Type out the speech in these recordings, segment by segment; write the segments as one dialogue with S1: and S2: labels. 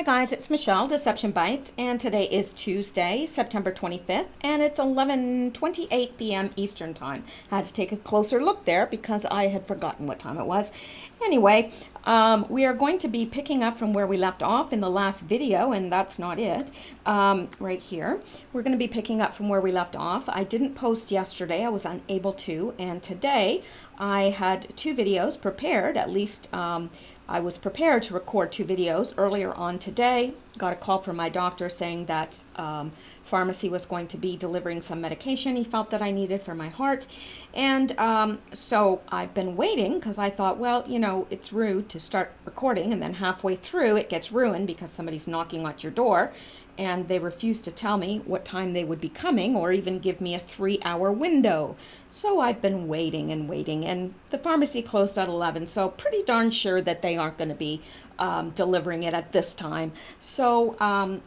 S1: Hi guys, it's Mishel, Deception Bytes, and today is Tuesday, September 25th, and it's 11:28 p.m. Eastern Time. I had to take a closer look there because I had forgotten what time it was. Anyway, we are going to be picking up from where we left off in the last video, and that's not it, right here. We're going to be picking up from where we left off. I didn't post yesterday, I was unable to, and today I had two videos prepared, at least I was prepared to record two videos earlier on today. Got a call from my doctor saying that pharmacy was going to be delivering some medication he felt that I needed for my heart. And so I've been waiting because I thought, well, you know, it's rude to start recording and then halfway through it gets ruined because somebody's knocking at your door and they refused to tell me what time they would be coming or even give me a 3-hour window. So I've bbeen waiting and waiting, and the pharmacy closed at 11, so pretty darn sure that they aren't going to be delivering it at this time. So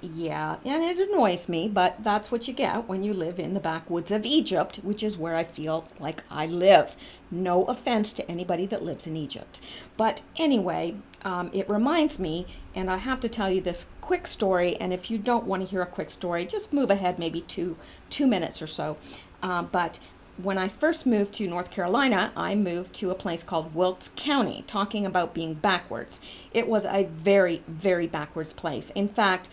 S1: yeah, and it annoys me, but that's what you get when you live in the backwoods of Egypt, which is where I feel like I live. No offense to anybody that lives in Egypt. But anyway, it reminds me, and I have to tell you this quick story, and if you don't want to hear a quick story, just move ahead maybe two minutes or so. But when I first moved to North Carolina, I moved to a place called Wilkes County, talking about being backwards. It was a very, very backwards place. In fact,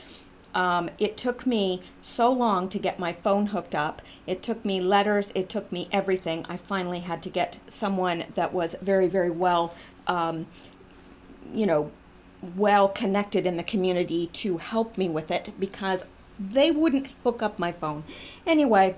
S1: it took me so long to get my phone hooked up. It took me letters. It took me everything. I finally had to get someone that was very, very well, well connected in the community to help me with it because they wouldn't hook up my phone. Anyway,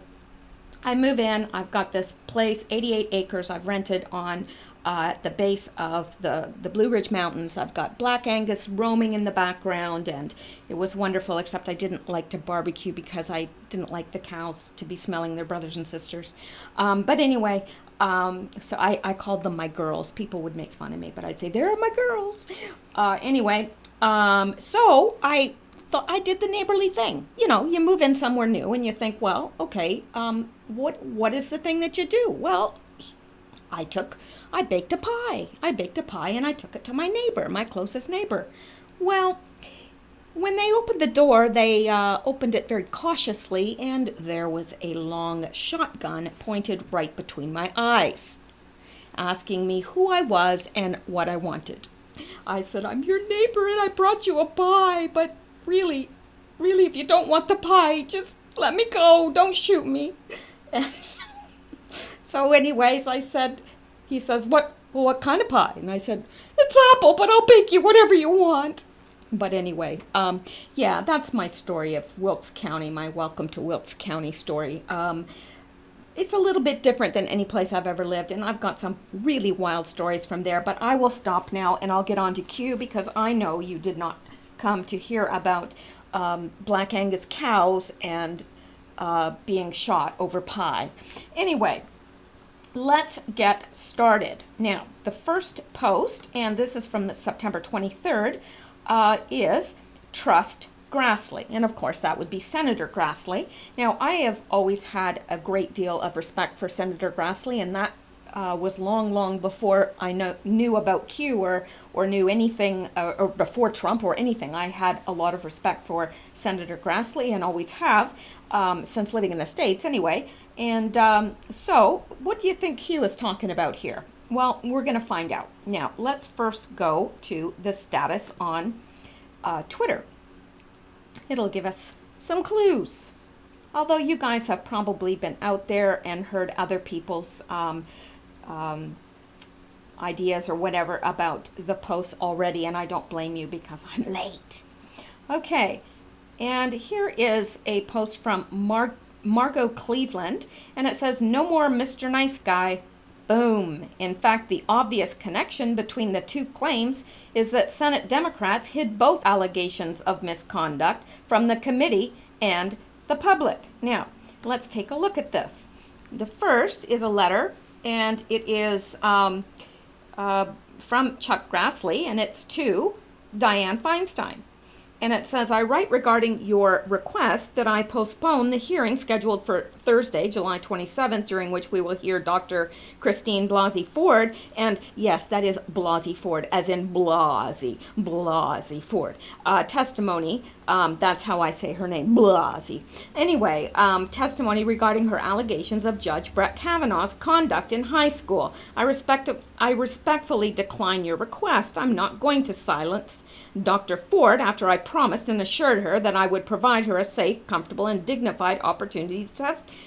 S1: I move in. I've got this place, 88 acres I've rented on at the base of the Blue Ridge Mountains. I've got Black Angus roaming in the background, and it was wonderful, except I didn't like to barbecue because I didn't like the cows to be smelling their brothers and sisters. But anyway, so I called them my girls. People would make fun of me, but I'd say, they're my girls. Anyway, so I did the neighborly thing. You know, you move in somewhere new and you think, well, okay, what is the thing that you do? Well, I baked a pie. I baked a pie and I took it to my neighbor, my closest neighbor. Well, when they opened the door, they opened it very cautiously, and there was a long shotgun pointed right between my eyes, asking me who I was and what I wanted. I said, I'm your neighbor and I brought you a pie, but really, if you don't want the pie, just let me go. Don't shoot me. And so anyways, he says, what kind of pie? And I said, it's apple, but I'll bake you whatever you want. But anyway, yeah, that's my story of Wilkes County, my welcome to Wilkes County story. It's a little bit different than any place I've ever lived, and I've got some really wild stories from there, but I will stop now and I'll get on to Q because I know you did not come to hear about Black Angus cows and being shot over pie. Anyway, let's get started. Now, the first post, and this is from the September 23rd, is Trust Grassley. And of course, that would be Senator Grassley. Now, I have always had a great deal of respect for Senator Grassley, and that was long before I knew about Q or knew anything, or before Trump or anything. I had a lot of respect for Senator Grassley and always have since living in the States anyway. And so what do you think Q is talking about here? Well, we're going to find out. Now, let's first go to the status on Twitter. It'll give us some clues. Although you guys have probably been out there and heard other people's ideas or whatever about the posts already, and I don't blame you because I'm late. Okay, and here is a post from Margot Cleveland, and it says, no more Mr. Nice Guy. Boom. In fact, the obvious connection between the two claims is that Senate Democrats hid both allegations of misconduct from the committee and the public. Now, let's take a look at this. The first is a letter, and it is from Chuck Grassley, and it's to Dianne Feinstein. And it says, I write regarding your request that I postpone the hearing scheduled for Thursday, July 27th, during which we will hear Dr. Christine Blasey Ford, and yes, that is Blasey Ford, as in Blasey Ford, testimony. That's how I say her name, Blasey. Anyway, testimony regarding her allegations of Judge Brett Kavanaugh's conduct in high school. I respectfully decline your request. I'm not going to silence Dr. Ford after I promised and assured her that I would provide her a safe, comfortable, and dignified opportunity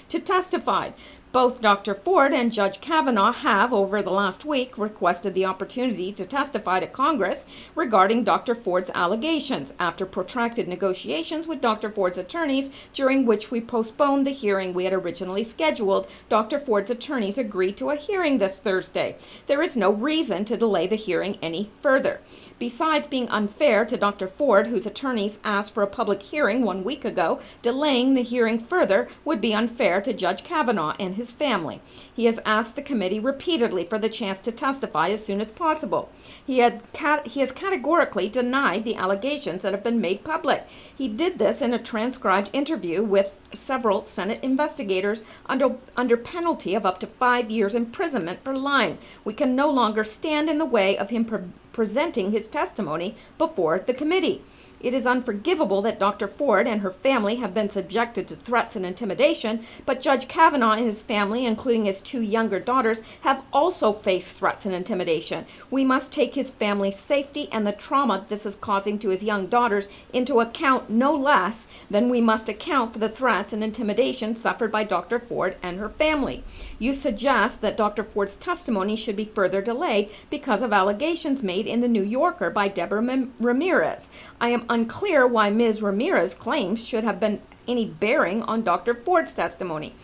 S1: to testify. Both Dr. Ford and Judge Kavanaugh have, over the last week, requested the opportunity to testify to Congress regarding Dr. Ford's allegations after protracted negotiations with Dr. Ford's attorneys, during which we postponed the hearing we had originally scheduled. Dr. Ford's attorneys agreed to a hearing this Thursday. There is no reason to delay the hearing any further. Besides being unfair to Dr. Ford, whose attorneys asked for a public hearing 1 week ago, delaying the hearing further would be unfair to Judge Kavanaugh and his family. He has asked the committee repeatedly for the chance to testify as soon as possible. He has categorically denied the allegations that have been made public. He did this in a transcribed interview with several Senate investigators under penalty of up to 5 years imprisonment for lying. We can no longer stand in the way of him presenting his testimony before the committee. It is unforgivable that Dr. Ford and her family have been subjected to threats and intimidation, but Judge Kavanaugh and his family, including his 2 younger daughters, have also faced threats and intimidation. We must take his family's safety and the trauma this is causing to his young daughters into account no less than we must account for the threats and intimidation suffered by Dr. Ford and her family. You suggest that Dr. Ford's testimony should be further delayed because of allegations made in the New Yorker by Deborah Ramirez. I am unclear why Ms. Ramirez's claims should have been any bearing on Dr. Ford's testimony.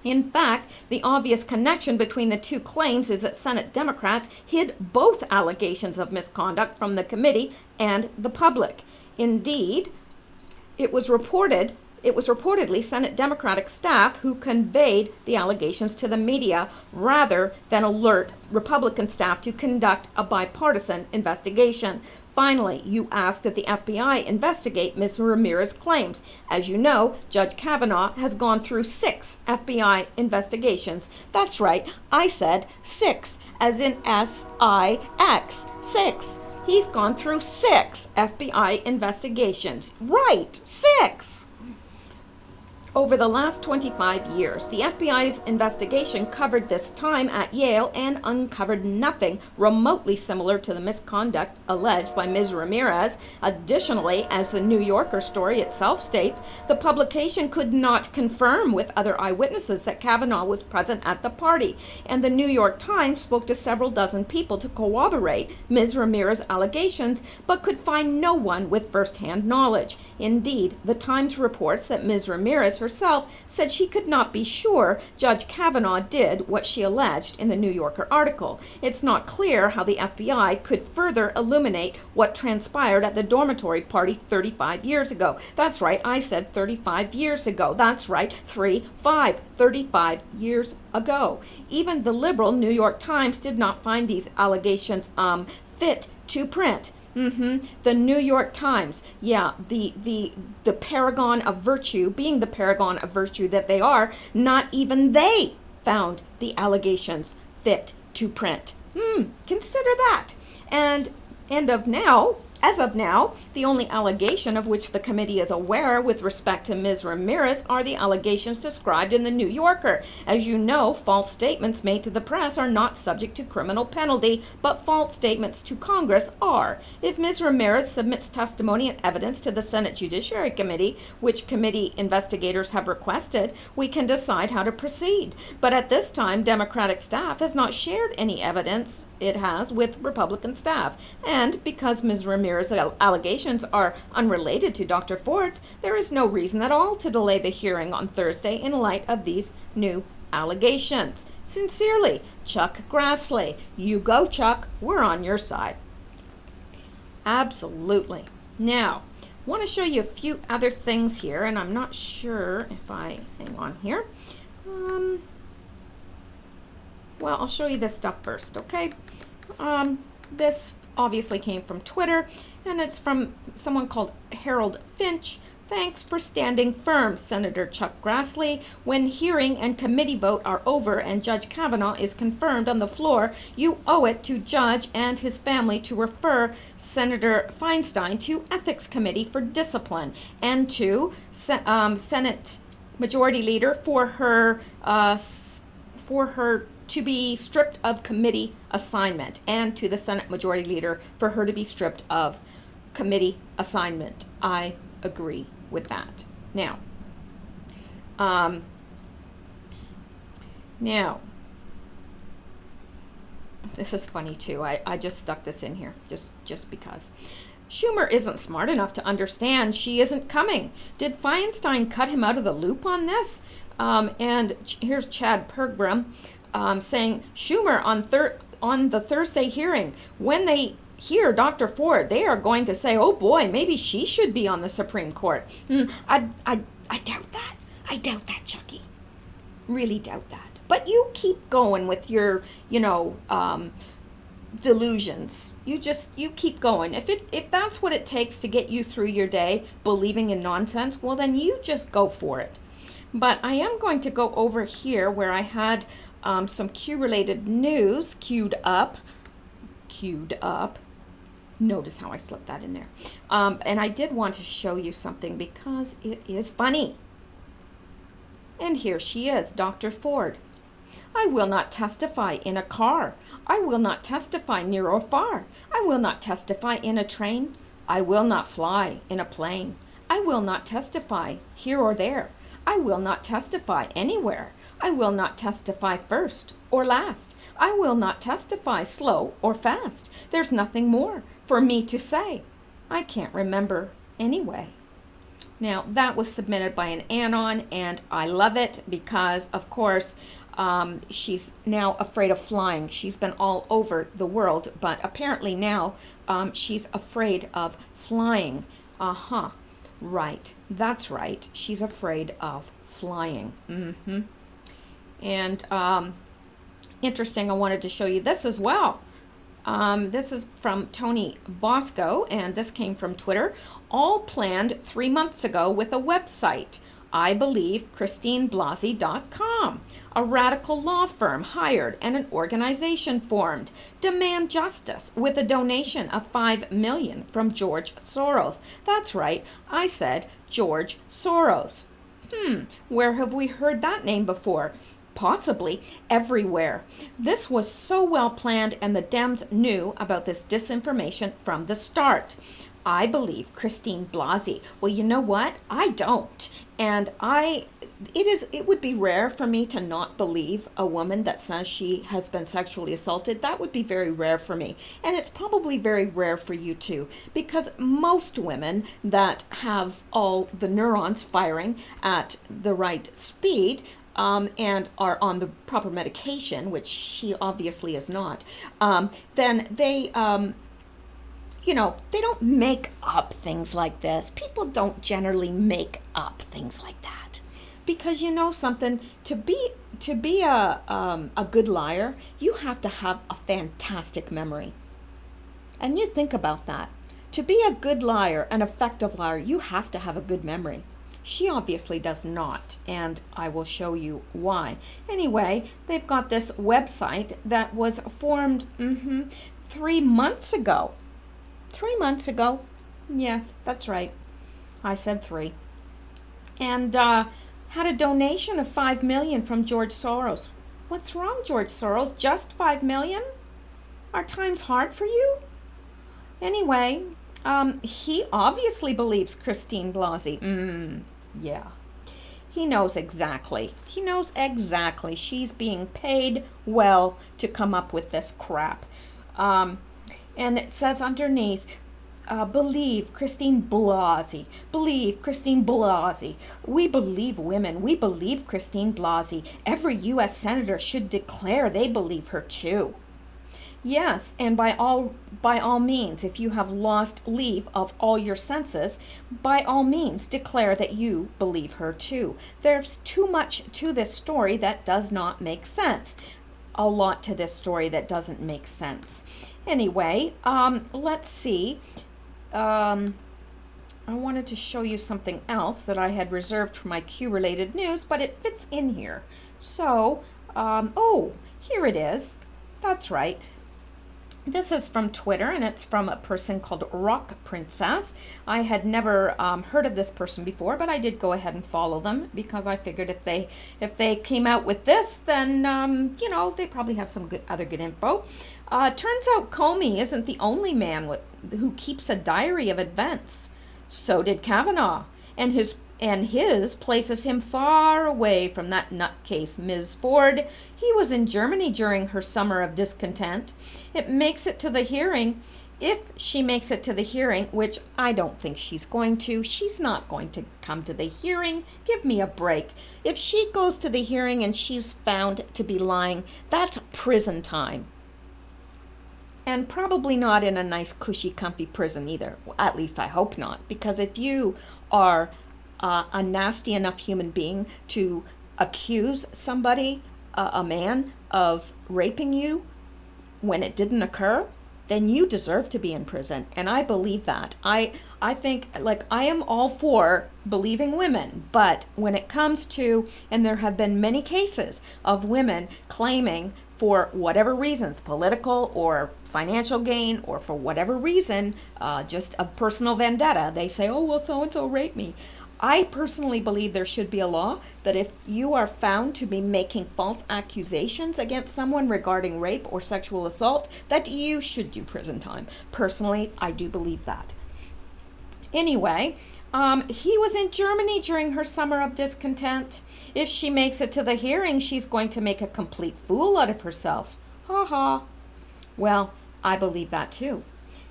S1: In fact, the obvious connection between the 2 claims is that Senate Democrats hid both allegations of misconduct from the committee and the public. Indeed, it was reportedly Senate Democratic staff who conveyed the allegations to the media rather than alert Republican staff to conduct a bipartisan investigation. Finally, you ask that the FBI investigate Ms. Ramirez's claims. As you know, Judge Kavanaugh has gone through 6 FBI investigations. That's right, I said 6, as in S-I-X, 6. He's gone through 6 FBI investigations. Right, 6! Over the last 25 years, the FBI's investigation covered this time at Yale and uncovered nothing remotely similar to the misconduct alleged by Ms. Ramirez. Additionally, as the New Yorker story itself states, the publication could not confirm with other eyewitnesses that Kavanaugh was present at the party, and the New York Times spoke to several dozen people to corroborate Ms. Ramirez's allegations, but could find no one with first-hand knowledge. Indeed, the Times reports that Ms. Ramirez herself said she could not be sure Judge Kavanaugh did what she alleged in the New Yorker article. It's not clear how the FBI could further illuminate what transpired at the dormitory party 35 years ago. That's right, I said 35 years ago. That's right, 35 years ago. Even the liberal New York Times did not find these allegations fit to print. The New York Times, yeah, the paragon of virtue, being the paragon of virtue that they are, not even they found the allegations fit to print. Consider that. And as of now, the only allegation of which the committee is aware with respect to Ms. Ramirez are the allegations described in the New Yorker. As you know, false statements made to the press are not subject to criminal penalty, but false statements to Congress are. If Ms. Ramirez submits testimony and evidence to the Senate Judiciary Committee, which committee investigators have requested, we can decide how to proceed. But at this time, Democratic staff has not shared any evidence it has with Republican staff. And because Ms. Ramirez's allegations are unrelated to Dr. Ford's, there is no reason at all to delay the hearing on Thursday in light of these new allegations. Sincerely, Chuck Grassley. You go, Chuck. We're on your side. Absolutely. Now, I want to show you a few other things here, and I'm not sure if hang on here. Well, I'll show you this stuff first, okay? This obviously came from Twitter, and it's from someone called Harold Finch, Thanks for standing firm, Senator Chuck Grassley. When hearing and committee vote are over and Judge Kavanaugh is confirmed on the floor, you owe it to Judge and his family to refer Senator Feinstein to Ethics Committee for discipline and to Senate Majority Leader for her to be stripped of committee assignment, and to the Senate Majority Leader for her to be stripped of committee assignment. I agree with that. Now, this is funny too. I just stuck this in here just because. Schumer isn't smart enough to understand she isn't coming. Did Feinstein cut him out of the loop on this? And here's Chad Pergram saying Schumer on the Thursday hearing, when they hear Dr. Ford, they are going to say, oh boy, maybe she should be on the Supreme Court. I doubt that. I doubt that, Chucky. Really doubt that. But you keep going with your, delusions. You keep going. If that's what it takes to get you through your day, believing in nonsense, well then you just go for it. But I am going to go over here where I had some Q-related news queued up. Notice how I slipped that in there. And I did want to show you something because it is funny. And here she is, Dr. Ford. I will not testify in a car. I will not testify near or far. I will not testify in a train. I will not fly in a plane. I will not testify here or there. I will not testify anywhere. I will not testify first or last. I will not testify slow or fast. There's nothing more for me to say. I can't remember anyway. Now, that was submitted by an Anon, and I love it because, of course, she's now afraid of flying. She's been all over the world, but apparently now she's afraid of flying. Right. That's right. She's afraid of flying. And interesting, I wanted to show you this as well. This is from Tony Bosco, and this came from Twitter. All planned 3 months ago with a website, IBelieveChristineBlasey.com. A radical law firm hired and an organization formed. Demand justice with a donation of $5 million from George Soros. That's right, I said George Soros. Where have we heard that name before? Possibly everywhere. This was so well planned, and the Dems knew about this disinformation from the start. I believe Christine Blasey. Well, you know what? I don't. And it would be rare for me to not believe a woman that says she has been sexually assaulted. That would be very rare for me. And it's probably very rare for you too, because most women that have all the neurons firing at the right speed and are on the proper medication, which she obviously is not, then they they don't make up things like this. People don't generally make up things like that. Because you know something, to be a good liar, you have to have a fantastic memory. And you think about that. To be a good liar, an effective liar, you have to have a good memory. She obviously does not, and I will show you why. Anyway, they've got this website that was formed 3 months ago. 3 months ago. Yes, that's right. I said 3. And had a donation of $5 million from George Soros. What's wrong, George Soros? Just $5 million? Are times hard for you? Anyway, he obviously believes Christine Blasey. Yeah. He knows exactly. He knows exactly. She's being paid well to come up with this crap. And it says underneath, believe Christine Blasey. Believe Christine Blasey. We believe women. We believe Christine Blasey. Every U.S. senator should declare they believe her too. Yes, and by all means, if you have lost leave of all your senses, by all means declare that you believe her too. There's too much to this story that does not make sense. A lot to this story that doesn't make sense. Anyway, let's see. I wanted to show you something else that I had reserved for my Q-related news, but it fits in here. So, oh, here it is. That's right. This is from Twitter, and it's from a person called Rock Princess. I had never heard of this person before, but I did go ahead and follow them because I figured if they came out with this, then they probably have some good info. Turns out Comey isn't the only man who keeps a diary of events. So did Kavanaugh, and his places him far away from that nutcase, Ms. Ford. He was in Germany during her summer of discontent. It makes it to the hearing. If she makes it to the hearing, which I don't think she's going to, she's not going to come to the hearing. Give me a break. If she goes to the hearing and she's found to be lying, that's prison time. And probably not in a nice, cushy, comfy prison either. Well, at least I hope not. Because if you are a nasty enough human being to accuse somebody, a man, of raping you when it didn't occur, then you deserve to be in prison. And I believe that. I think, I am all for believing women, but when it comes to, and there have been many cases of women claiming for whatever reasons, political or financial gain, or for whatever reason, just a personal vendetta, they say, oh, well, so-and-so raped me. I personally believe there should be a law that if you are found to be making false accusations against someone regarding rape or sexual assault, that you should do prison time. Personally, I do believe that. Anyway, he was in Germany during her summer of discontent. If she makes it to the hearing, she's going to make a complete fool out of herself. Ha ha. Well, I believe that too.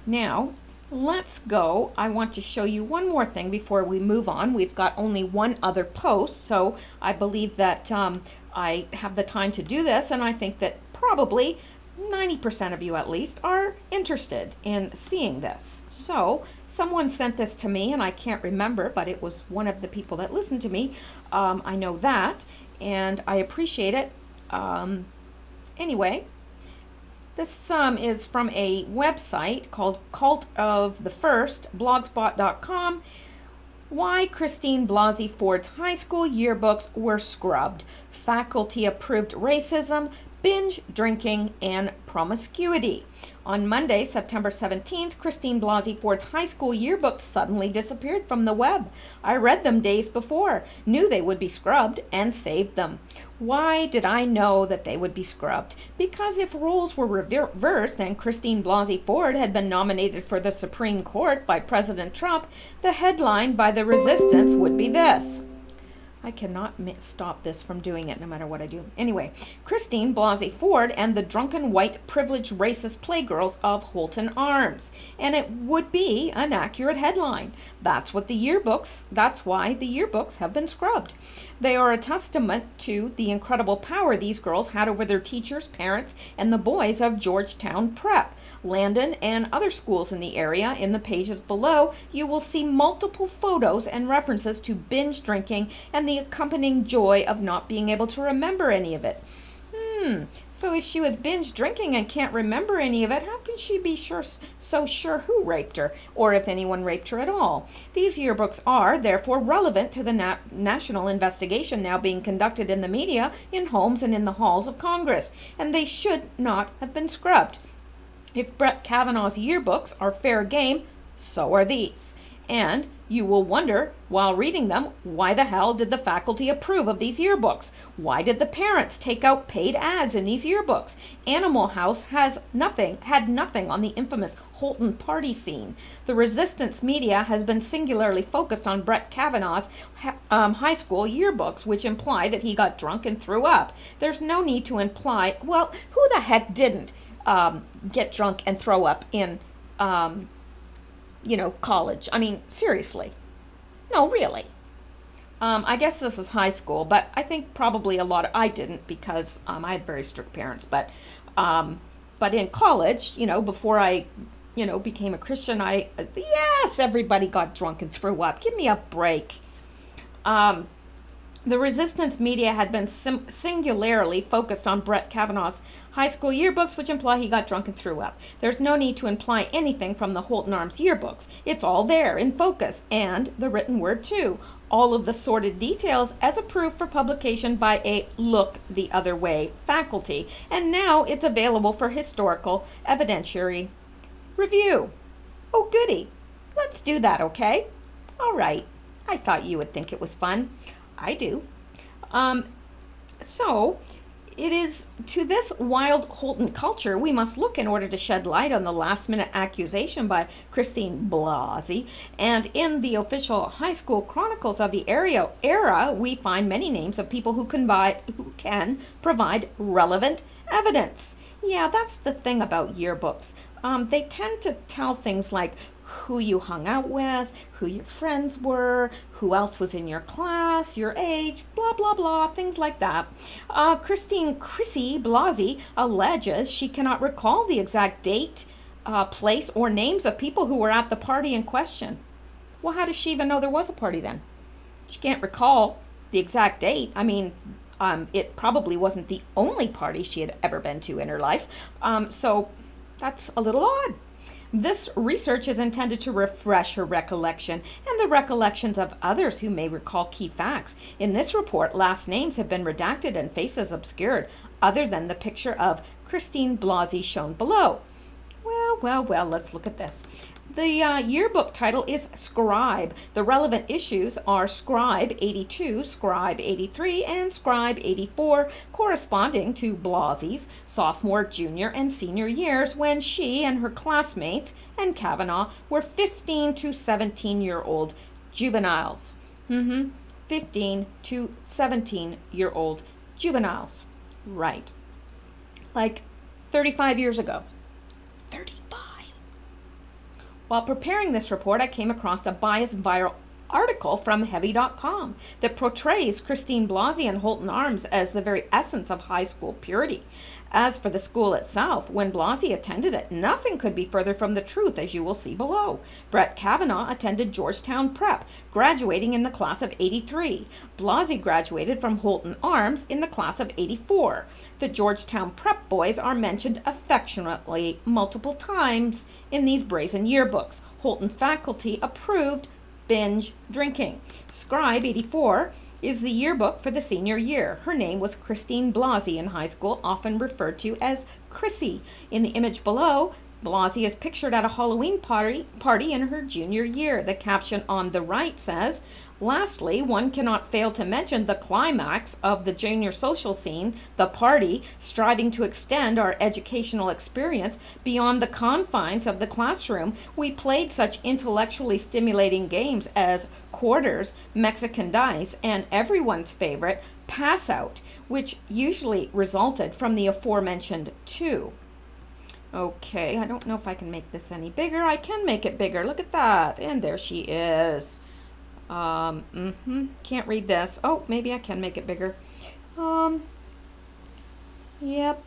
S1: Now, let's go. I want to show you one more thing before we move on. We've got only one other post, so I believe that I have the time to do this, and I think that probably 90% of you at least are interested in seeing this. So someone sent this to me, and I can't remember, but it was one of the people that listened to me. I know that, and I appreciate it. Anyway, this is from a website called Cult of the First, blogspot.com. Why Christine Blasey Ford's high school yearbooks were scrubbed. Faculty approved racism, binge drinking, and promiscuity. On Monday, September 17th, Christine Blasey Ford's high school yearbooks suddenly disappeared from the web. I read them days before, knew they would be scrubbed, and saved them. Why did I know that they would be scrubbed? Because if roles were reversed and Christine Blasey Ford had been nominated for the Supreme Court by President Trump, the headline by the resistance would be this. I cannot stop this from doing it no matter what I do. Anyway, Christine Blasey Ford and the drunken white privileged racist playgirls of Holton Arms. And it would be an accurate headline. That's why the yearbooks have been scrubbed. They are a testament to the incredible power these girls had over their teachers, parents, and the boys of Georgetown Prep, Landon, and other schools in the area. In the pages below, you will see multiple photos and references to binge drinking and the accompanying joy of not being able to remember any of it. So if she was binge drinking and can't remember any of it, how can she be so sure who raped her, or if anyone raped her at all? These yearbooks are, therefore, relevant to the national investigation now being conducted in the media, in homes, and in the halls of Congress, and they should not have been scrubbed. If Brett Kavanaugh's yearbooks are fair game, so are these. And you will wonder, while reading them, why the hell did the faculty approve of these yearbooks? Why did the parents take out paid ads in these yearbooks? Animal House had nothing on the infamous Holton party scene. The resistance media has been singularly focused on Brett Kavanaugh's high school yearbooks, which imply that he got drunk and threw up. There's no need to imply, well, who the heck didn't get drunk and throw up in college? I mean, seriously. No, really. I guess this is high school, but I think probably I didn't because I had very strict parents. But in college, before I, became a Christian, yes, everybody got drunk and threw up. Give me a break. The resistance media had been singularly focused on Brett Kavanaugh's high school yearbooks, which imply he got drunk and threw up. There's no need to imply anything from the Holton Arms yearbooks. It's all there in focus, and the written word too. All of the sordid details as approved for publication by a Look the Other Way faculty, and now it's available for historical evidentiary review. Oh, goody. Let's do that, okay? All right. I thought you would think it was fun. I do. So, it is to this wild Holton culture we must look in order to shed light on the last-minute accusation by Christine Blasey. And in the official high school chronicles of the era, we find many names of people who can provide relevant evidence. Yeah, that's the thing about yearbooks. They tend to tell things like who you hung out with, who your friends were, who else was in your class, your age, blah, blah, blah, things like that. Chrissy Blasey alleges she cannot recall the exact date, place, or names of people who were at the party in question. Well, how does she even know there was a party then? She can't recall the exact date. I mean, it probably wasn't the only party she had ever been to in her life. So that's a little odd. This research is intended to refresh her recollection and the recollections of others who may recall key facts. In this report, last names have been redacted and faces obscured, other than the picture of Christine Blasey shown below. Well, let's look at this. The yearbook title is Scribe. The relevant issues are Scribe 82, Scribe 83, and Scribe 84, corresponding to Blasey's sophomore, junior, and senior years when she and her classmates and Kavanaugh were 15 to 17-year-old juveniles. 15 to 17-year-old juveniles. Right. Like 35 years ago. 35. While preparing this report, I came across a biased viral article from Heavy.com that portrays Christine Blasey and Holton Arms as the very essence of high school purity. As for the school itself, when Blasey attended it, nothing could be further from the truth, as you will see below. Brett Kavanaugh attended Georgetown Prep, graduating in the class of 83. Blasey graduated from Holton Arms in the class of 84. The Georgetown Prep boys are mentioned affectionately multiple times in these brazen yearbooks. Holton faculty approved binge drinking. Scribe 84 is the yearbook for the senior year. Her name was Christine Blasey in high school, often referred to as Chrissy. In the image below, Blasey is pictured at a Halloween party in her junior year. The caption on the right says, "Lastly, one cannot fail to mention the climax of the junior social scene, the party, striving to extend our educational experience beyond the confines of the classroom. We played such intellectually stimulating games as quarters, Mexican dice, and everyone's favorite, pass out, which usually resulted from the aforementioned two." Okay, I don't know if I can make this any bigger. I can make it bigger. Look at that. And there she is. Can't read this. Oh, maybe I can make it bigger. Yep.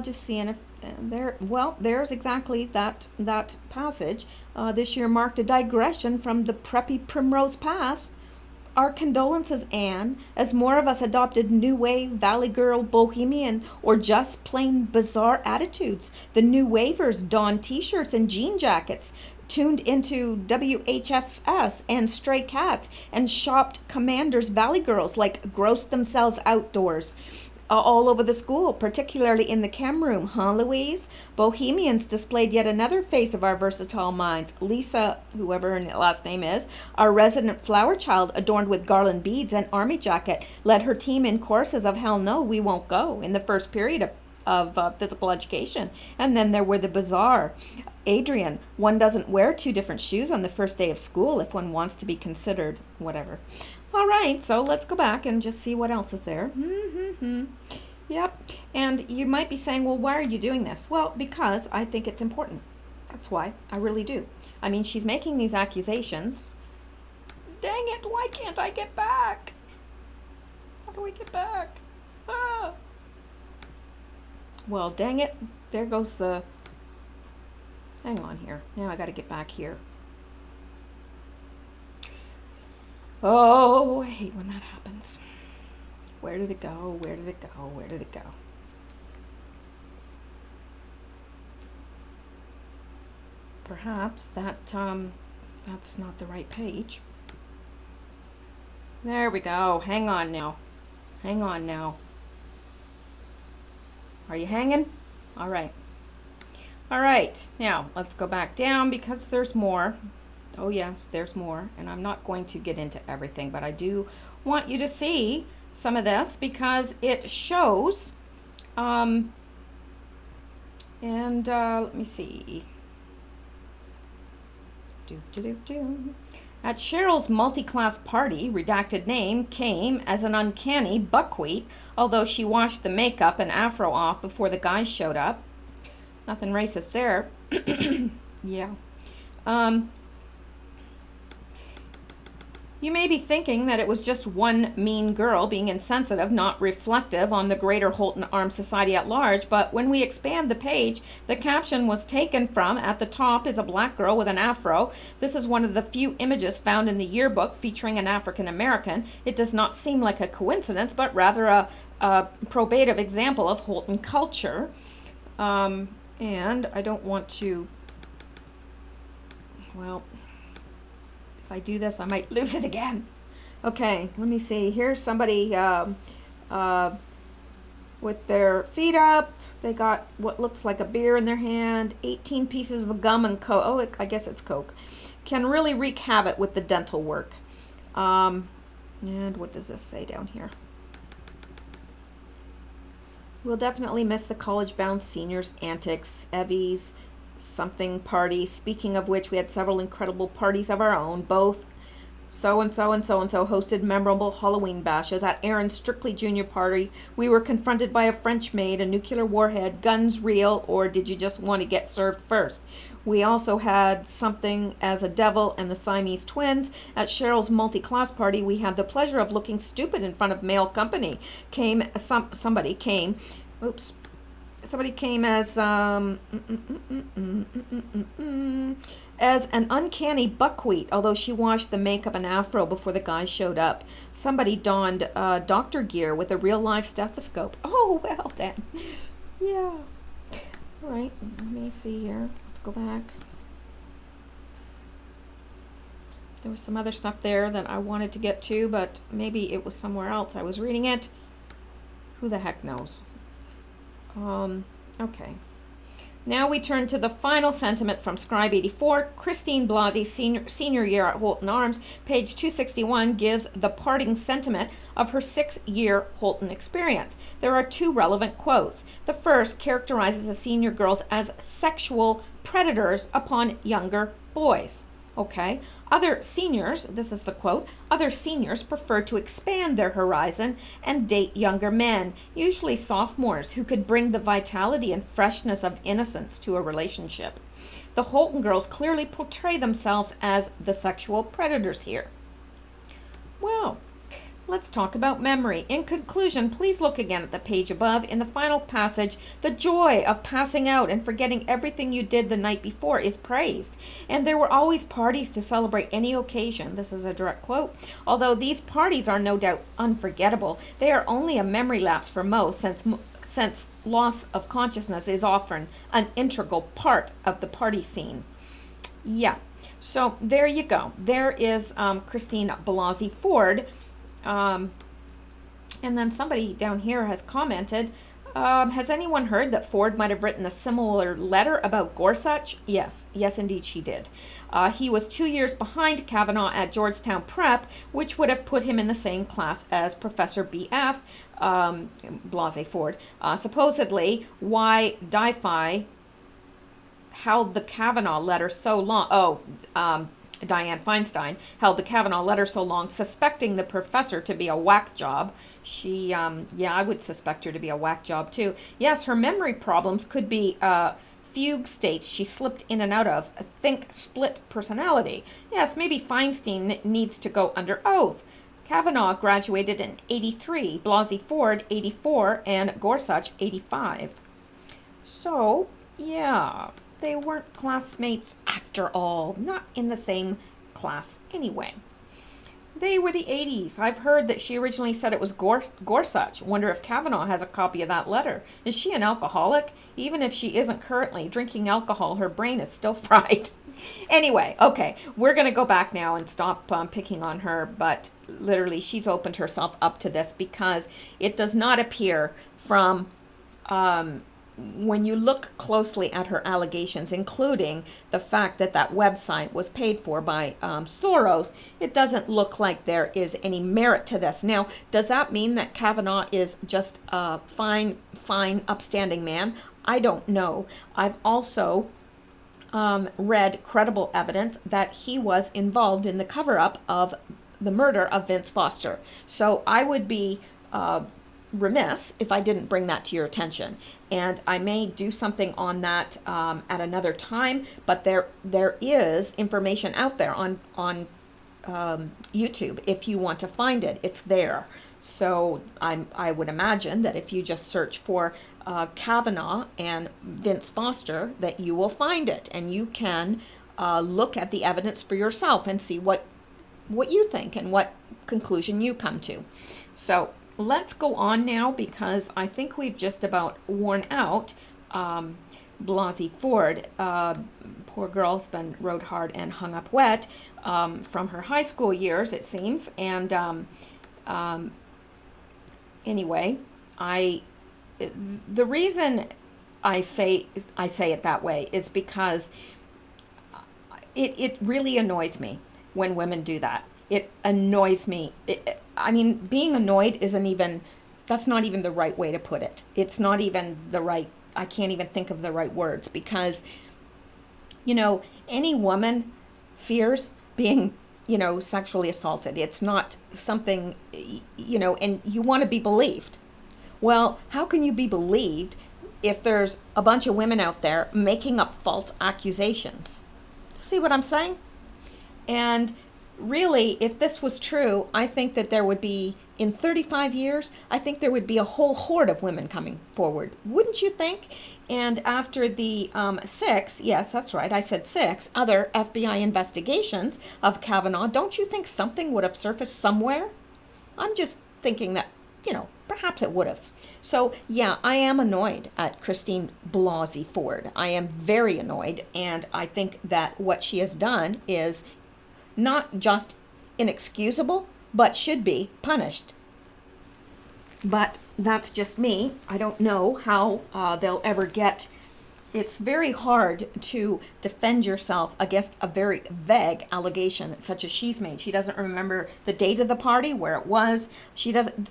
S1: Just seeing if there. Well, there's exactly that passage. This year marked a digression from the preppy primrose path. Our condolences, Anne, as more of us adopted New Wave, Valley Girl, Bohemian, or just plain bizarre attitudes. The New Wavers donned t-shirts and jean jackets, tuned into WHFS and Stray Cats, and shopped Commander's Valley Girls like grossed themselves outdoors. All over the school, particularly in the chem room. Huh, Louise? Bohemians displayed yet another face of our versatile minds. Lisa, whoever her last name is, our resident flower child, adorned with garland beads and army jacket, led her team in choruses of Hell No, We Won't Go in the first period of physical education. And then there were the bizarre. Adrian, one doesn't wear two different shoes on the first day of school if one wants to be considered whatever. All right, so let's go back and just see what else is there. Yep. And you might be saying, well, why are you doing this? Well, because I think it's important. That's why. I really do. I mean, she's making these accusations. Dang it, why can't I get back? How do I get back? Ah. Well, dang it. There goes the... Hang on here. Now I got to get back here. Oh, I hate when that happens. Where did it go? Where did it go? Where did it go? Perhaps that's not the right page. There we go. Hang on now. Hang on now. Are you hanging? All right. All right. Now, let's go back down because there's more. Oh, yes, there's more. And I'm not going to get into everything, but I do want you to see some of this because it shows. Let me see. At Cheryl's multi-class party, redacted name came as an uncanny buckwheat, although she washed the makeup and afro off before the guys showed up. Nothing racist there. Yeah. You may be thinking that it was just one mean girl being insensitive, not reflective on the greater Holton Arms Society at large, but when we expand the page, the caption was taken from, at the top is a black girl with an afro. This is one of the few images found in the yearbook featuring an African American. It does not seem like a coincidence, but rather a probative example of Holton culture. And I don't want to, well, if I do this, I might lose it again. Okay, let me see. Here's somebody with their feet up. They got what looks like a beer in their hand, 18 pieces of gum and Coke. Oh, I guess it's Coke. Can really wreak havoc with the dental work. And what does this say down here? We'll definitely miss the college-bound seniors' antics, Evie's something party. Speaking of which, we had several incredible parties of our own. Both so-and-so and so-and-so hosted memorable Halloween bashes. At Aaron's Strictly Junior party, we were confronted by a French maid, a nuclear warhead, guns real, or did you just want to get served first? We also had something as a devil and the Siamese twins. At Cheryl's multi-class party, we had the pleasure of looking stupid in front of male company. Somebody came as as an uncanny buckwheat, although she washed the makeup and afro before the guys showed up. Somebody donned doctor gear with a real life stethoscope. Oh, well then. Yeah. All right, let me see here. Let's go back. There was some other stuff there that I wanted to get to, but maybe it was somewhere else. I was reading it. Who the heck knows? Okay. Now we turn to the final sentiment from Scribe 84. Christine Blasey's senior year at Holton Arms, page 261, gives the parting sentiment of her 6-year Holton experience. There are 2 relevant quotes. The first characterizes the senior girls as sexual predators upon younger boys. Okay. Other seniors, this is the quote, other seniors prefer to expand their horizon and date younger men, usually sophomores, who could bring the vitality and freshness of innocence to a relationship. The Holton girls clearly portray themselves as the sexual predators here. Well, let's talk about memory. In conclusion, please look again at the page above. In the final passage, the joy of passing out and forgetting everything you did the night before is praised. And there were always parties to celebrate any occasion. This is a direct quote. Although these parties are no doubt unforgettable, they are only a memory lapse for most, since loss of consciousness is often an integral part of the party scene. Yeah, so there you go. There is Christine Blasey Ford. And then somebody down here has commented, has anyone heard that Ford might have written a similar letter about Gorsuch? Yes, indeed she did. He was 2 years behind Kavanaugh at Georgetown Prep, which would have put him in the same class as Professor B.F. Blasey Ford. Supposedly, why Di-Fi held the Kavanaugh letter so long. Dianne Feinstein held the Kavanaugh letter so long, suspecting the professor to be a whack job. She, I would suspect her to be a whack job too. Yes, her memory problems could be fugue states she slipped in and out of. Think split personality. Yes, maybe Feinstein needs to go under oath. Kavanaugh graduated in 83, Blasey Ford 84, and Gorsuch 85. So, yeah. They weren't classmates after all, not in the same class anyway. They were the 80s. I've heard that she originally said it was Gorsuch. Wonder if Kavanaugh has a copy of that letter. Is she an alcoholic? Even if she isn't currently drinking alcohol, her brain is still fried. Anyway, okay, we're going to go back now and stop picking on her, but literally she's opened herself up to this because it does not appear from when you look closely at her allegations, including the fact that that website was paid for by Soros, it doesn't look like there is any merit to this. Now, does that mean that Kavanaugh is just a fine, upstanding man? I don't know. I've also read credible evidence that he was involved in the cover-up of the murder of Vince Foster. So I would be remiss if I didn't bring that to your attention. And I may do something on that at another time, but there is information out there on YouTube. If you want to find it, it's there. So I would imagine that if you just search for Kavanaugh and Vince Foster, that you will find it, and you can look at the evidence for yourself and see what you think and what conclusion you come to. So let's go on now, because I think we've just about worn out Blasey Ford. Poor girl's been rode hard and hung up wet from her high school years, it seems. And anyway, the reason I say it that way is because it really annoys me when women do that. It annoys me. I mean, being annoyed that's not even the right way to put it. It's not even I can't even think of the right words, because, any woman fears being, sexually assaulted. It's not something, and you want to be believed. Well, how can you be believed if there's a bunch of women out there making up false accusations? See what I'm saying? And really, if this was true, I think that there would be, in 35 years, I think there would be a whole horde of women coming forward. Wouldn't you think? And after the 6, yes, that's right, I said 6, other FBI investigations of Kavanaugh, don't you think something would have surfaced somewhere? I'm just thinking that, perhaps it would have. So, yeah, I am annoyed at Christine Blasey Ford. I am very annoyed, and I think that what she has done is not just inexcusable, but should be punished. But that's just me. I don't know how they'll ever get. It's very hard to defend yourself against a very vague allegation such as she's made. She doesn't remember the date of the party, where it was. She doesn't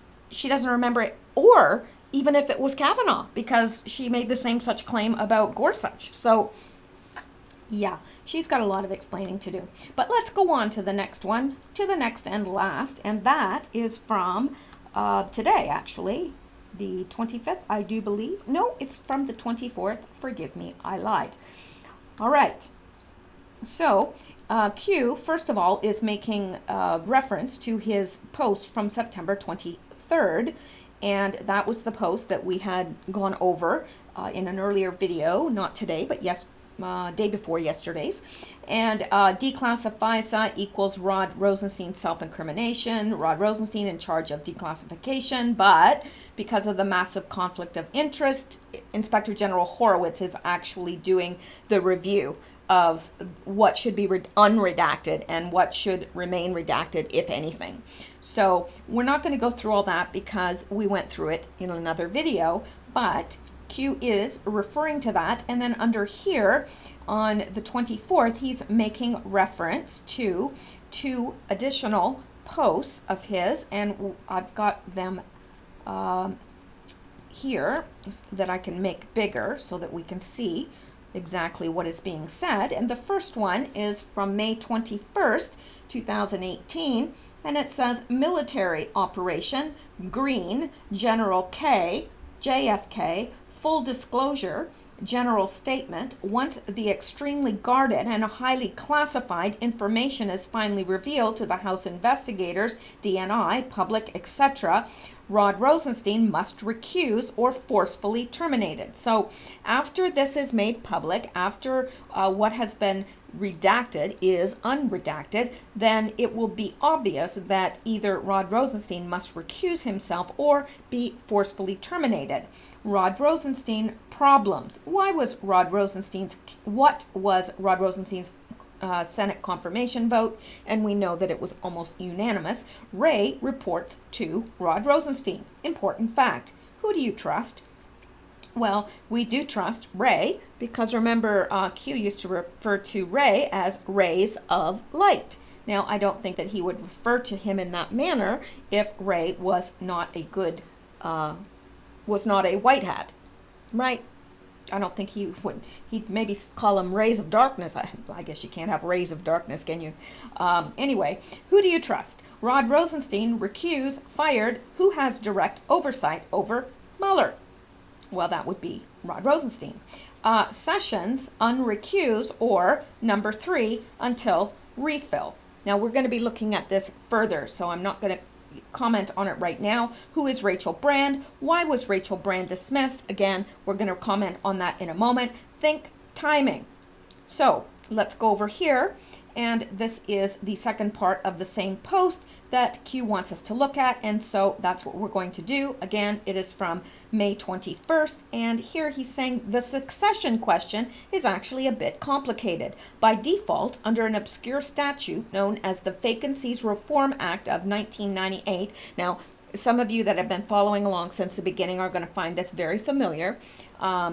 S1: remember it, or even if it was Kavanaugh, because she made the same such claim about Gorsuch. So, yeah, she's got a lot of explaining to do. But let's go on to the next one, to the next and last, and that is from today, actually, the 25th, I do believe. No, it's from the 24th. Forgive me, I lied. All right. So, Q, first of all, is making reference to his post from September 23rd, and that was the post that we had gone over in an earlier video, not today, but day before yesterday's. And declassify FISA equals Rod Rosenstein self-incrimination. Rod Rosenstein in charge of declassification, but because of the massive conflict of interest, Inspector General Horowitz is actually doing the review of what should be unredacted and what should remain redacted, if anything. So we're not going to go through all that because we went through it in another video, but Q is referring to that. And then under here on the 24th, he's making reference to 2 additional posts of his, and I've got them here that I can make bigger so that we can see exactly what is being said. And the first one is from May 21st, 2018, and it says military operation Green General K JFK full disclosure general statement. Once the extremely guarded and highly classified information is finally revealed to the House investigators, DNI, public, etc., Rod Rosenstein must recuse or forcefully terminated. So after this is made public, after what has been redacted is unredacted, then it will be obvious that either Rod Rosenstein must recuse himself or be forcefully terminated. Rod Rosenstein problems. What was Rod Rosenstein's Senate confirmation vote? And we know that it was almost unanimous. Ray reports to Rod Rosenstein. Important fact. Who do you trust? Well, we do trust Ray because remember, Q used to refer to Ray as rays of light. Now, I don't think that he would refer to him in that manner if Ray was not a white hat, right? I don't think he would. He'd maybe call them rays of darkness. I guess you can't have rays of darkness, can you? Anyway, who do you trust? Rod Rosenstein, recused, fired. Who has direct oversight over Mueller? Well, that would be Rod Rosenstein. Sessions, unrecused, or number 3, until refill. Now, we're going to be looking at this further, so I'm not going to comment on it right now. Who is Rachel Brand? Why was Rachel Brand dismissed? Again, we're going to comment on that in a moment. Think timing. So let's go over here, and this is the second part of the same post that Q wants us to look at, and so that's what we're going to do. Again, it is from May 21st, and here he's saying the succession question is actually a bit complicated. By default, under an obscure statute known as the Vacancies Reform Act of 1998, now some of you that have been following along since the beginning are going to find this very familiar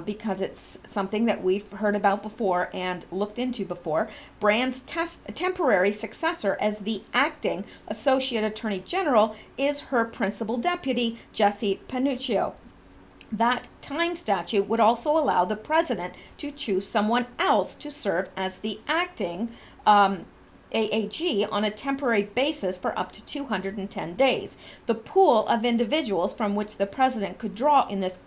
S1: because it's something that we've heard about before and looked into before. Brand's temporary successor as the acting Associate Attorney General is her principal deputy, Jesse Panuccio. That time statute would also allow the president to choose someone else to serve as the acting AAG on a temporary basis for up to 210 days. The pool of individuals from which the president could draw in this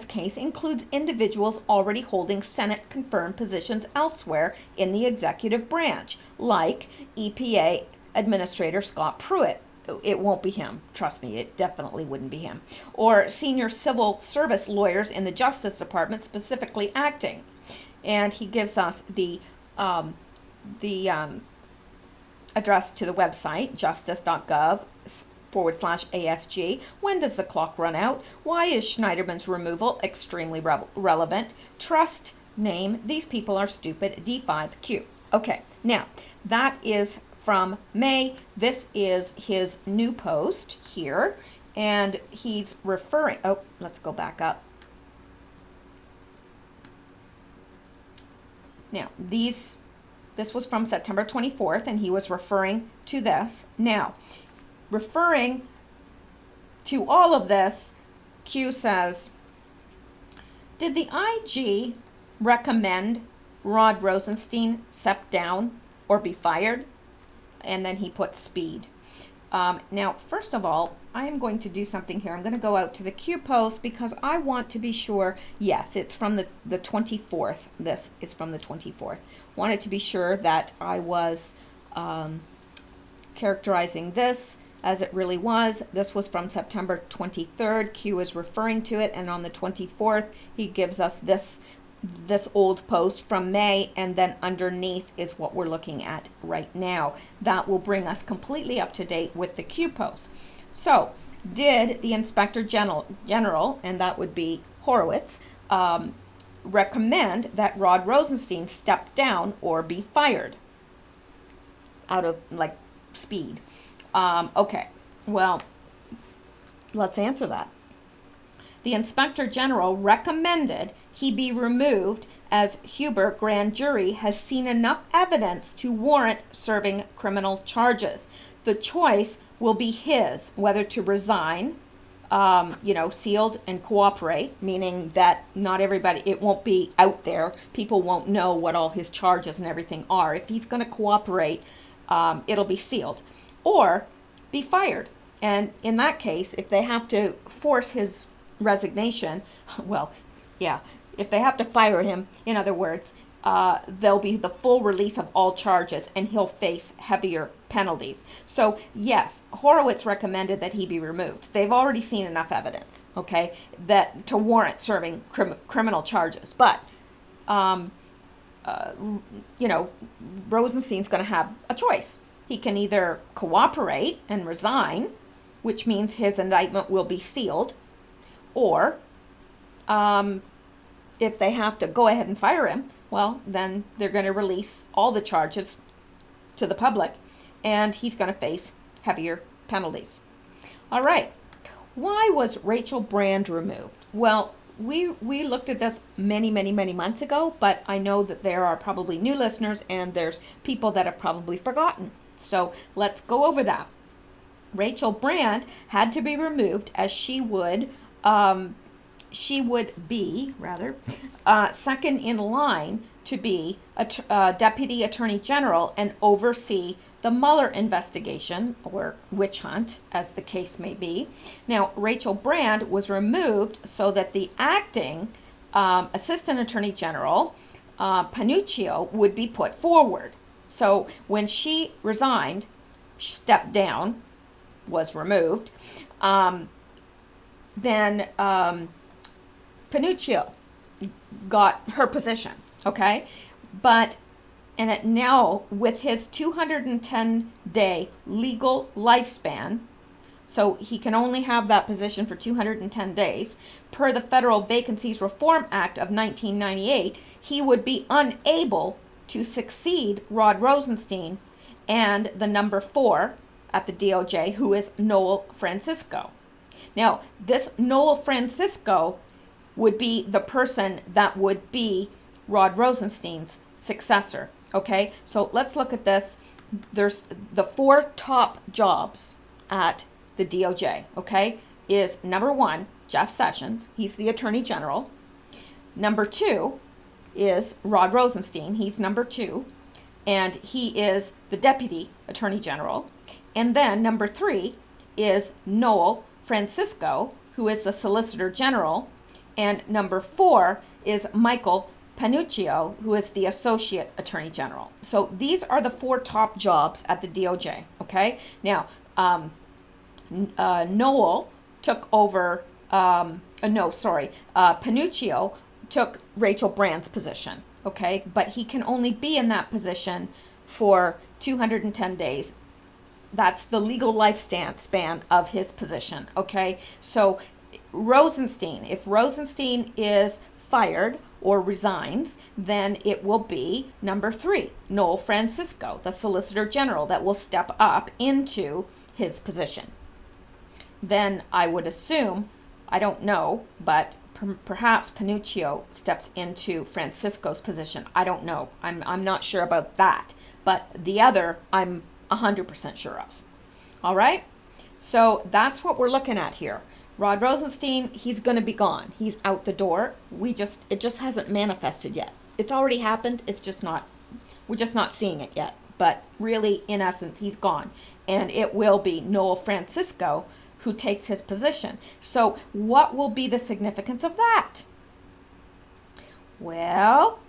S1: case includes individuals already holding Senate confirmed positions elsewhere in the executive branch, like EPA Administrator Scott Pruitt. It won't be him. Trust me, it definitely wouldn't be him. Or senior civil service lawyers in the Justice Department, specifically acting. And he gives us the address to the website, justice.gov/ASG. When does the clock run out? Why is Schneiderman's removal extremely relevant? Trust name. These people are stupid. D5Q. Okay, now that is from May. This is his new post here, and he's referring, let's go back up. Now, this was from September 24th, and he was referring to this. Now, referring to all of this, Q says, did the IG recommend Rod Rosenstein step down or be fired? And then he put speed. Now, first of all, I am going to do something here. I'm going to go out to the Q post because I want to be sure. Yes, it's from the 24th. This is from the 24th. Wanted to be sure that I was characterizing this as it really was. This was from September 23rd. Q is referring to it, and on the 24th, he gives us this old post from May, and then underneath is what we're looking at right now. That will bring us completely up to date with the Q post. So, did the Inspector General, and that would be Horowitz, recommend that Rod Rosenstein step down or be fired out of, like, speed? Okay, well, let's answer that. The Inspector General recommended he be removed as Huber grand jury has seen enough evidence to warrant serving criminal charges. The choice will be his, whether to resign, sealed and cooperate, meaning that not everybody, it won't be out there. People won't know what all his charges and everything are. If he's going to cooperate, it'll be sealed. Or be fired. And in that case, if they have to force his resignation, well, yeah, if they have to fire him, in other words, there'll be the full release of all charges and he'll face heavier penalties. So yes, Horowitz recommended that he be removed. They've already seen enough evidence, okay, that to warrant serving criminal charges. But, Rosenstein's going to have a choice. He can either cooperate and resign, which means his indictment will be sealed, or if they have to go ahead and fire him, well, then they're going to release all the charges to the public, and he's going to face heavier penalties. All right. Why was Rachel Brand removed? Well, we looked at this many months ago, but I know that there are probably new listeners and there's people that have probably forgotten. So let's go over that. Rachel Brand had to be removed as she would be second in line to be a Deputy Attorney General and oversee the Mueller investigation, or witch hunt, as the case may be. Now, Rachel Brand was removed so that the acting Assistant Attorney General, Panuccio, would be put forward. So when she resigned, stepped down, was removed, then Panuccio got her position, okay? And now, with his 210-day legal lifespan, so he can only have that position for 210 days, per the Federal Vacancies Reform Act of 1998, he would be unable to succeed Rod Rosenstein and the number 4 at the DOJ, who is Noel Francisco. Now, this Noel Francisco would be the person that would be Rod Rosenstein's successor. Okay, so let's look at this. There's the 4 top jobs at the DOJ, okay, is number 1, Jeff Sessions. He's the Attorney General. Number 2 is Rod Rosenstein. He's number 2, and he is the Deputy Attorney General. And then number 3 is Noel Francisco, who is the Solicitor General. And number 4 is Michael Panuccio, who is the Associate Attorney General. So these are the 4 top jobs at the DOJ, okay? Now, Noel took over, Panuccio took Rachel Brand's position, okay? But he can only be in that position for 210 days. That's the legal lifespan of his position, okay? So Rosenstein, if Rosenstein is fired or resigns, then it will be number 3, Noel Francisco, the Solicitor General, that will step up into his position. Then I would assume, I don't know, but perhaps Panuccio steps into Francisco's position. I don't know. I'm not sure about that. But the other, I'm 100% sure of. All right? So that's what we're looking at here. Rod Rosenstein, he's going to be gone. He's out the door. It just hasn't manifested yet. It's already happened. We're just not seeing it yet. But really, in essence, he's gone. And it will be Noel Francisco who takes his position. So what will be the significance of that? Well,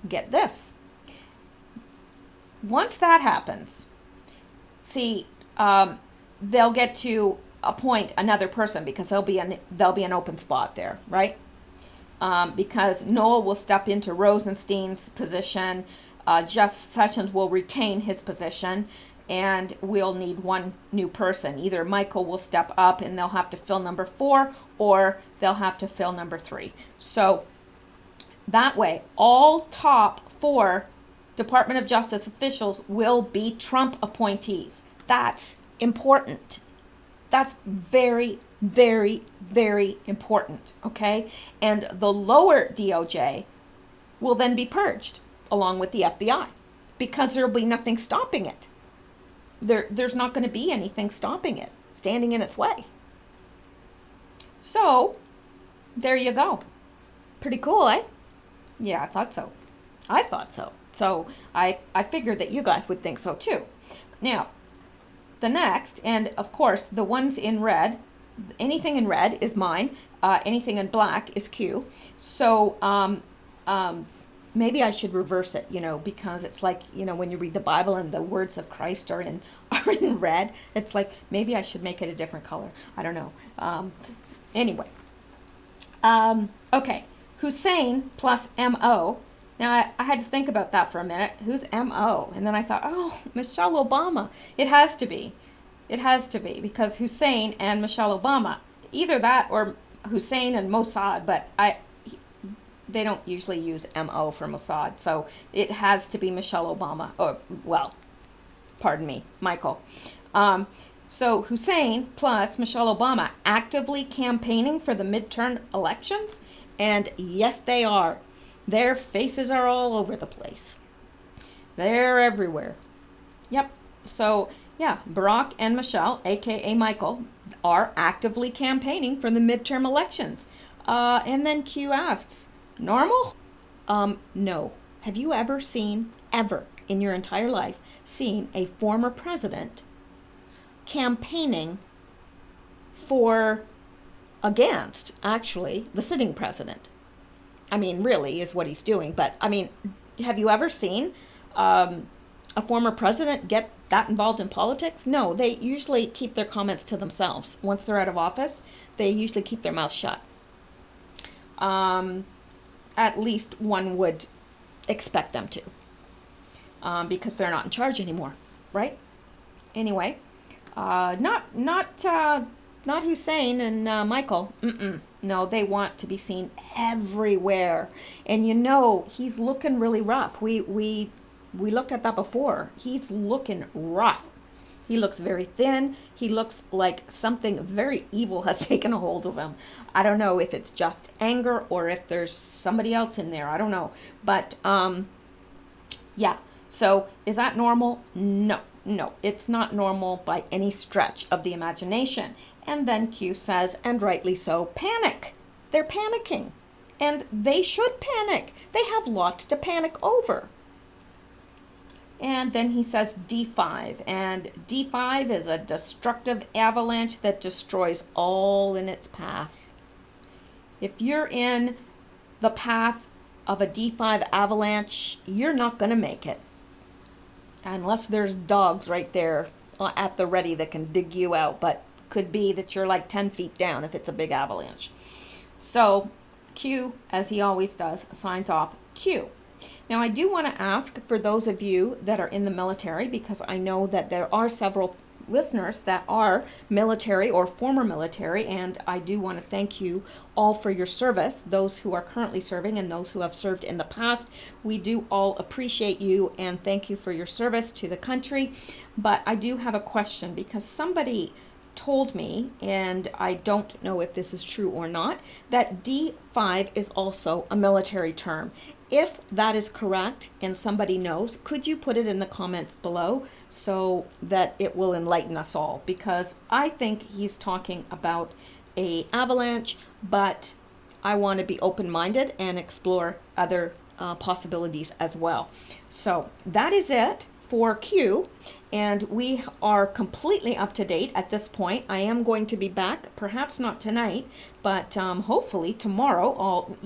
S1: get this. Once that happens, see, they'll get to appoint another person because there'll be an open spot there, right? Because Noel will step into Rosenstein's position, Jeff Sessions will retain his position, and we'll need one new person. Either Michael will step up and they'll have to fill number 4, or they'll have to fill number 3. So that way, all top 4 Department of Justice officials will be Trump appointees. That's important. That's very, very, very important, okay? And the lower DOJ will then be purged along with the FBI because there will be nothing stopping it. There's not going to be anything stopping it, standing in its way. So, there you go. Pretty cool, eh? Yeah, I thought so. So, I figured that you guys would think so too. Now, the next, and of course, the ones in red, anything in red is mine. Anything in black is Q. So, Maybe I should reverse it, because it's like, when you read the Bible and the words of Christ are in are in red. It's like maybe I should make it a different color. I don't know. Anyway, okay, Hussein plus M-O. Now I had to think about that for a minute. Who's M-O? And then I thought, oh, Michelle Obama. It has to be. It has to be because Hussein and Michelle Obama. Either that or Hussein and Mossad, but they don't usually use M-O for Mossad, so it has to be Michelle Obama, or, well, pardon me, Michael. So Hussein plus Michelle Obama actively campaigning for the midterm elections, and yes, they are. Their faces are all over the place. They're everywhere. Yep, so, yeah, Barack and Michelle, a.k.a. Michael, are actively campaigning for the midterm elections. And then Q asks, normal? No. Have you ever in your entire life, seen a former president campaigning against, actually, the sitting president? I mean, really is what he's doing. But, I mean, have you ever seen a former president get that involved in politics? No, they usually keep their comments to themselves. Once they're out of office, they usually keep their mouth shut. At least one would expect them to, because they're not in charge anymore, right? Anyway, not Hussein and Michael. No, they want to be seen everywhere, and he's looking really rough. We looked at that before. He's looking rough. He looks very thin. He looks like something very evil has taken a hold of him. I don't know if it's just anger or if there's somebody else in there. I don't know. But, yeah. So is that normal? No, it's not normal by any stretch of the imagination. And then Q says, and rightly so, panic. They're panicking. And they should panic. They have lots to panic over. And then he says D5, and D5 is a destructive avalanche that destroys all in its path. If you're in the path of a D5 avalanche, you're not going to make it. Unless there's dogs right there at the ready that can dig you out, but could be that you're like 10 feet down if it's a big avalanche. So Q, as he always does, signs off Q. Now, I do want to ask for those of you that are in the military, because I know that there are several listeners that are military or former military, and I do want to thank you all for your service, those who are currently serving and those who have served in the past. We do all appreciate you and thank you for your service to the country. But I do have a question, because somebody told me, and I don't know if this is true or not, that D5 is also a military term. If that is correct and somebody knows, could you put it in the comments below so that it will enlighten us all? Because I think he's talking about a avalanche, but I want to be open-minded and explore other possibilities as well. So that is it for Q, and we are completely up to date at this point. I am going to be back, perhaps not tonight, but hopefully tomorrow,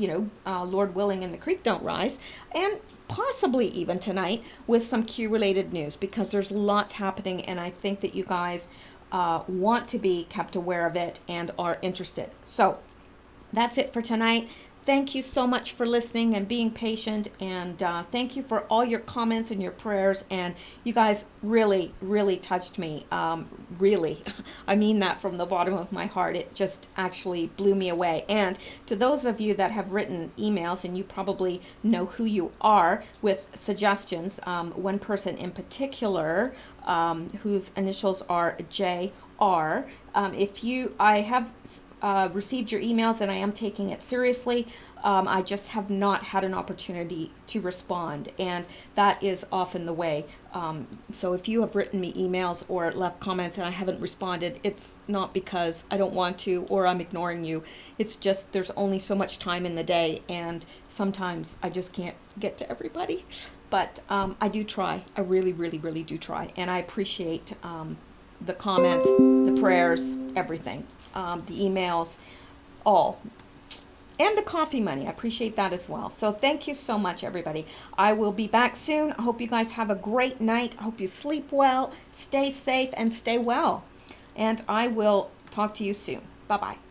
S1: Lord willing and the creek don't rise, and possibly even tonight with some Q-related news, because there's lots happening, and I think that you guys want to be kept aware of it and are interested. So that's it for tonight. Thank you so much for listening and being patient, and thank you for all your comments and your prayers, and you guys really, really touched me. Really, I mean that from the bottom of my heart. It just actually blew me away. And to those of you that have written emails, and you probably know who you are, with suggestions, one person in particular whose initials are JR, I have received your emails, and I am taking it seriously. I just have not had an opportunity to respond, and that is often the way. So if you have written me emails or left comments and I haven't responded, it's not because I don't want to or I'm ignoring you. It's just there's only so much time in the day, and sometimes I just can't get to everybody. But I do try. I really, really, really do try, and I appreciate the comments, the prayers, everything. The emails, all. And the coffee money. I appreciate that as well. So thank you so much, everybody. I will be back soon. I hope you guys have a great night. I hope you sleep well, stay safe, and stay well. And I will talk to you soon. Bye-bye.